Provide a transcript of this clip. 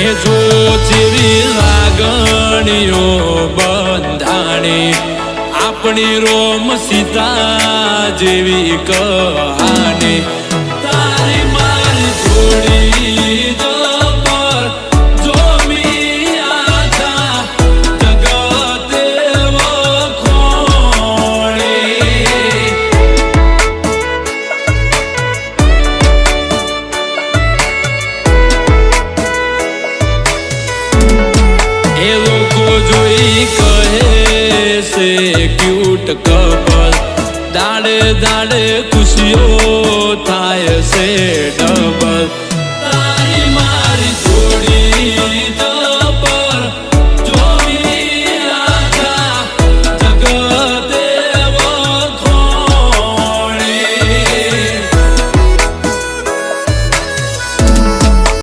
એ જો જેવી લાગણીઓ બંધાણી આપણી રોમ સીતા જેવી કહાની તારી મારી જોડી પર જોમી આખા જગતે વખોણી એ લોકો જોઈ કહે છે ક્યુટ કપલ દાડે દાડે ખુશીઓ થાય છે ડબલ